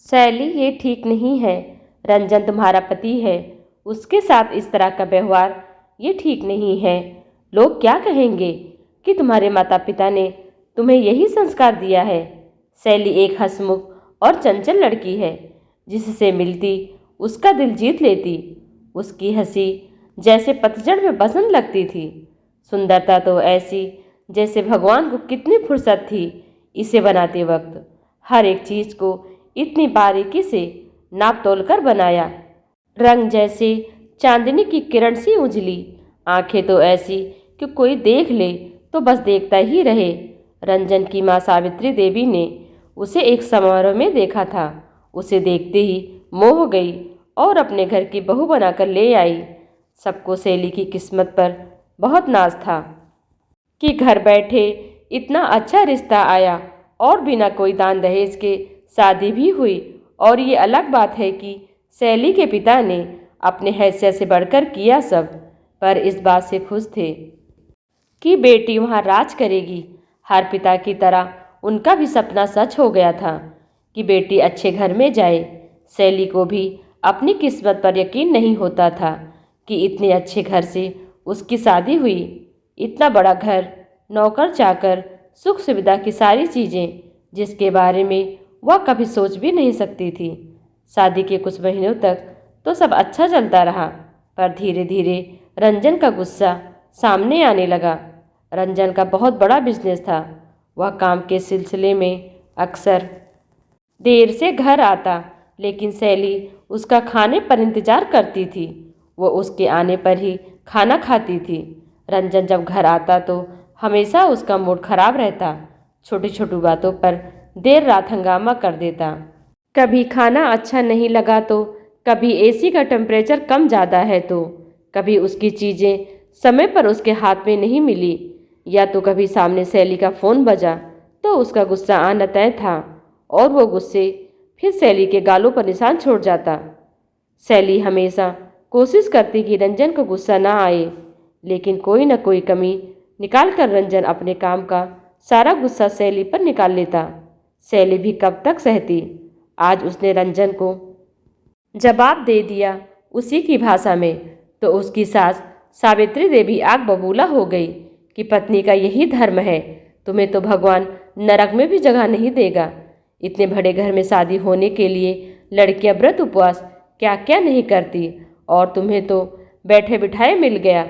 शैली, ये ठीक नहीं है। रंजन तुम्हारा पति है, उसके साथ इस तरह का व्यवहार ये ठीक नहीं है। लोग क्या कहेंगे कि तुम्हारे माता पिता ने तुम्हें यही संस्कार दिया है। शैली एक हंसमुख और चंचल लड़की है, जिससे मिलती उसका दिल जीत लेती। उसकी हंसी जैसे पतझड़ में बसंत लगती थी। सुंदरता तो ऐसी जैसे भगवान को कितनी फुर्सत थी इसे बनाते वक्त। हर एक चीज को इतनी बारीकी से नाप तोल कर बनाया। रंग जैसे चांदनी की किरण सी उजली, आंखें तो ऐसी कि कोई देख ले तो बस देखता ही रहे। रंजन की माँ सावित्री देवी ने उसे एक समारोह में देखा था। उसे देखते ही मोह गई और अपने घर की बहू बनाकर ले आई। सबको शैली की किस्मत पर बहुत नाज था कि घर बैठे इतना अच्छा रिश्ता आया और बिना कोई दान दहेज के शादी भी हुई। और ये अलग बात है कि शैली के पिता ने अपने हैसियत से बढ़कर किया सब, पर इस बात से खुश थे कि बेटी वहाँ राज करेगी। हर पिता की तरह उनका भी सपना सच हो गया था कि बेटी अच्छे घर में जाए। शैली को भी अपनी किस्मत पर यकीन नहीं होता था कि इतने अच्छे घर से उसकी शादी हुई। इतना बड़ा घर, नौकर चाकर, सुख सुविधा की सारी चीज़ें जिसके बारे में वह कभी सोच भी नहीं सकती थी। शादी के कुछ महीनों तक तो सब अच्छा चलता रहा, पर धीरे धीरे रंजन का गुस्सा सामने आने लगा। रंजन का बहुत बड़ा बिजनेस था। वह काम के सिलसिले में अक्सर देर से घर आता, लेकिन शैली उसका खाने पर इंतजार करती थी। वो उसके आने पर ही खाना खाती थी। रंजन जब घर आता तो हमेशा उसका मूड खराब रहता। छोटी छोटी बातों पर देर रात हंगामा कर देता। कभी खाना अच्छा नहीं लगा तो कभी एसी का टेम्परेचर कम ज़्यादा है तो कभी उसकी चीज़ें समय पर उसके हाथ में नहीं मिली, या तो कभी सामने शैली का फ़ोन बजा तो उसका गुस्सा आना तय था और वो गुस्से फिर शैली के गालों पर निशान छोड़ जाता। शैली हमेशा कोशिश करती कि रंजन को गुस्सा ना आए, लेकिन कोई न कोई कमी निकाल कर रंजन अपने काम का सारा गुस्सा शैली पर निकाल लेता। शैली भी कब तक सहती। आज उसने रंजन को जवाब दे दिया उसी की भाषा में, तो उसकी सास सावित्री देवी आग बबूला हो गई कि पत्नी का यही धर्म है। तुम्हें तो भगवान नरक में भी जगह नहीं देगा। इतने बड़े घर में शादी होने के लिए लड़कियां व्रत उपवास क्या क्या नहीं करती, और तुम्हें तो बैठे बिठाए मिल गया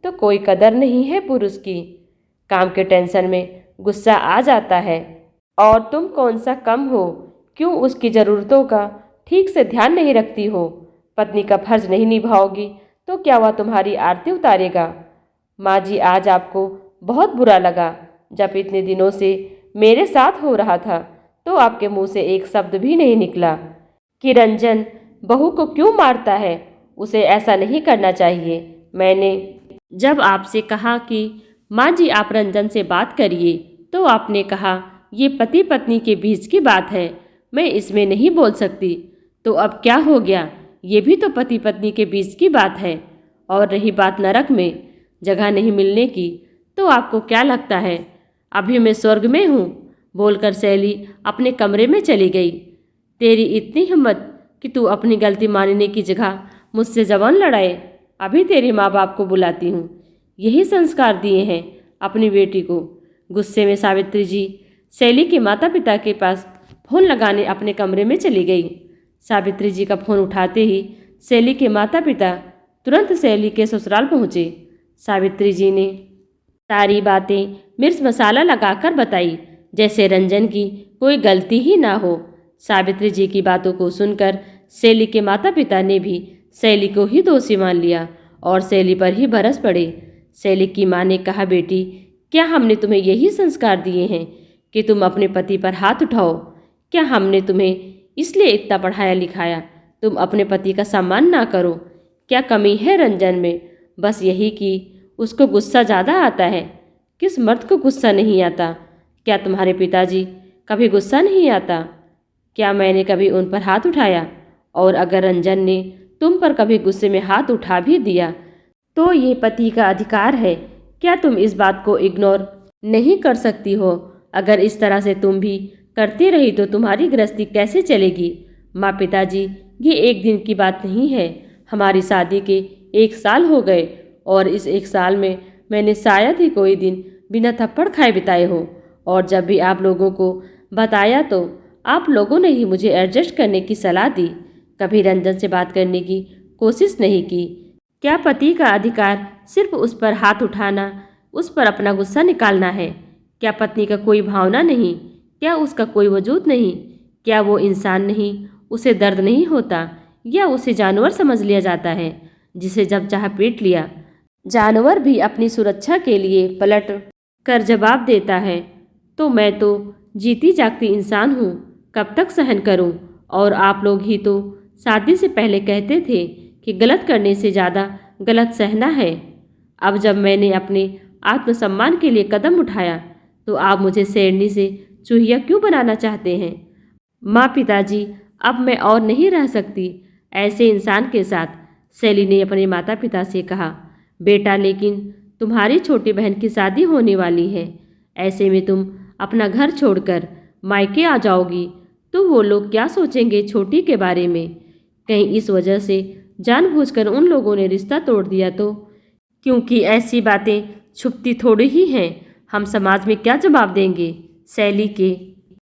तो कोई कदर नहीं है पुरुष की। काम के टेंशन में गुस्सा आ जाता है और तुम कौन सा कम हो, क्यों उसकी ज़रूरतों का ठीक से ध्यान नहीं रखती हो। पत्नी का फर्ज नहीं निभाओगी तो क्या वह तुम्हारी आरती उतारेगा। माँ जी, आज आपको बहुत बुरा लगा। जब इतने दिनों से मेरे साथ हो रहा था तो आपके मुंह से एक शब्द भी नहीं निकला कि रंजन बहू को क्यों मारता है। उसे ऐसा नहीं करना चाहिए। मैंने जब आपसे कहा कि माँ जी आप रंजन से बात करिए, तो आपने कहा ये पति पत्नी के बीच की बात है, मैं इसमें नहीं बोल सकती। तो अब क्या हो गया, ये भी तो पति पत्नी के बीच की बात है। और रही बात नरक में जगह नहीं मिलने की, तो आपको क्या लगता है अभी मैं स्वर्ग में हूँ। बोलकर शैली अपने कमरे में चली गई। तेरी इतनी हिम्मत कि तू अपनी गलती मानने की जगह मुझसे जबान लड़ाए। अभी तेरे माँ बाप को बुलाती हूँ। यही संस्कार दिए हैं अपनी बेटी को। गुस्से में सावित्री जी शैली के माता पिता के पास फ़ोन लगाने अपने कमरे में चली गई। सावित्री जी का फ़ोन उठाते ही शैली के माता पिता तुरंत शैली के ससुराल पहुँचे। सावित्री जी ने सारी बातें मिर्च मसाला लगाकर बताई, जैसे रंजन की कोई गलती ही ना हो। सावित्री जी की बातों को सुनकर शैली के माता पिता ने भी शैली को ही दोषी मान लिया और शैली पर ही बरस पड़े। शैली की माँ ने कहा, बेटी क्या हमने तुम्हें यही संस्कार दिए हैं कि तुम अपने पति पर हाथ उठाओ? क्या हमने तुम्हें इसलिए इतना पढ़ाया लिखाया तुम अपने पति का सम्मान ना करो? क्या कमी है रंजन में? बस यही कि उसको गुस्सा ज़्यादा आता है। किस मर्द को गुस्सा नहीं आता? क्या तुम्हारे पिताजी कभी गुस्सा नहीं आता? क्या मैंने कभी उन पर हाथ उठाया? और अगर रंजन ने तुम पर कभी गुस्से में हाथ उठा भी दिया तो ये पति का अधिकार है। क्या तुम इस बात को इग्नोर नहीं कर सकती हो? अगर इस तरह से तुम भी करती रही तो तुम्हारी गृहस्थी कैसे चलेगी? माँ पिताजी, ये एक दिन की बात नहीं है। हमारी शादी के 1 साल हो गए और इस 1 साल में मैंने शायद ही कोई दिन बिना थप्पड़ खाए बिताए हो। और जब भी आप लोगों को बताया तो आप लोगों ने ही मुझे एडजस्ट करने की सलाह दी। कभी रंजन से बात करने की कोशिश नहीं की। क्या पति का अधिकार सिर्फ उस पर हाथ उठाना, उस पर अपना गुस्सा निकालना है? क्या पत्नी का कोई भावना नहीं? क्या उसका कोई वजूद नहीं? क्या वो इंसान नहीं? उसे दर्द नहीं होता? या उसे जानवर समझ लिया जाता है जिसे जब चाह पीट लिया? जानवर भी अपनी सुरक्षा के लिए पलट कर जवाब देता है। तो मैं तो जीती जागती इंसान हूँ, कब तक सहन करूँ? और आप लोग ही तो शादी से पहले कहते थे कि गलत करने से ज़्यादा गलत सहना है। अब जब मैंने अपने आत्मसम्मान के लिए कदम उठाया तो आप मुझे शेरनी से चूहिया क्यों बनाना चाहते हैं? माँ पिताजी, अब मैं और नहीं रह सकती ऐसे इंसान के साथ। शैली ने अपने माता पिता से कहा, बेटा लेकिन तुम्हारी छोटी बहन की शादी होने वाली है। ऐसे में तुम अपना घर छोड़कर मायके आ जाओगी तो वो लोग क्या सोचेंगे छोटी के बारे में? कहीं इस वजह से जानबूझकर उन लोगों ने रिश्ता तोड़ दिया तो? क्योंकि ऐसी बातें छुपती थोड़ी ही हैं। हम समाज में क्या जवाब देंगे? शैली के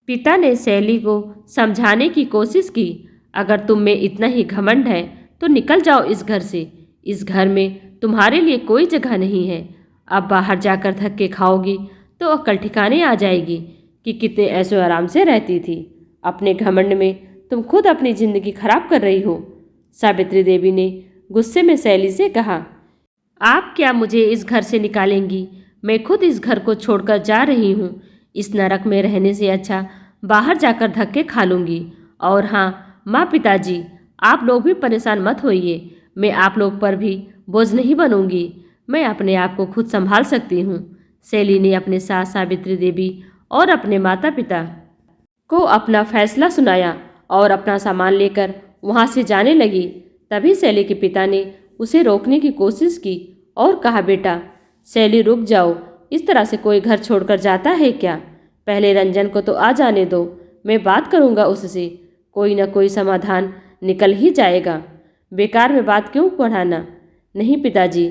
पिता ने शैली को समझाने की कोशिश की। अगर तुम में इतना ही घमंड है तो निकल जाओ इस घर से। इस घर में तुम्हारे लिए कोई जगह नहीं है। अब बाहर जाकर धक्के खाओगी तो अक्ल ठिकाने आ जाएगी कि कितने ऐशो आराम से रहती थी। अपने घमंड में तुम खुद अपनी जिंदगी खराब कर रही हो। सावित्री देवी ने गुस्से में शैली से कहा, आप क्या मुझे इस घर से निकालेंगी? मैं खुद इस घर को छोड़कर जा रही हूँ। इस नरक में रहने से अच्छा बाहर जाकर धक्के खा लूँगी। और हाँ माँ पिताजी, आप लोग भी परेशान मत होइए। मैं आप लोग पर भी बोझ नहीं बनूंगी। मैं अपने आप को खुद संभाल सकती हूँ। शैली ने अपने सास सावित्री देवी और अपने माता पिता को अपना फैसला सुनाया और अपना सामान लेकर वहाँ से जाने लगी। तभी शैली के पिता ने उसे रोकने की कोशिश की और कहा, बेटा शैली रुक जाओ, इस तरह से कोई घर छोड़कर जाता है क्या? पहले रंजन को तो आ जाने दो, मैं बात करूँगा उससे। कोई ना कोई समाधान निकल ही जाएगा। बेकार में बात क्यों बढ़ाना? नहीं पिताजी,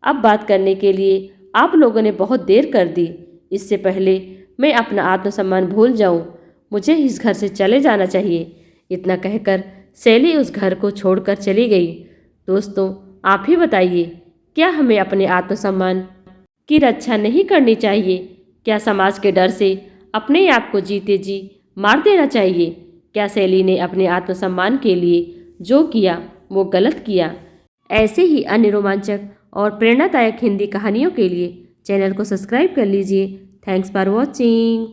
अब बात करने के लिए आप लोगों ने बहुत देर कर दी। इससे पहले मैं अपना आत्मसम्मान भूल जाऊं, मुझे इस घर से चले जाना चाहिए। इतना कहकर शैली उस घर को छोड़कर चली गई। दोस्तों, आप ही बताइए, क्या हमें अपने आत्मसम्मान की रक्षा नहीं करनी चाहिए? क्या समाज के डर से अपने आप को जीते जी मार देना चाहिए? क्या शैली ने अपने आत्मसम्मान के लिए जो किया वो गलत किया? ऐसे ही अन्य रोमांचक और प्रेरणादायक हिंदी कहानियों के लिए चैनल को सब्सक्राइब कर लीजिए। Thanks for watching.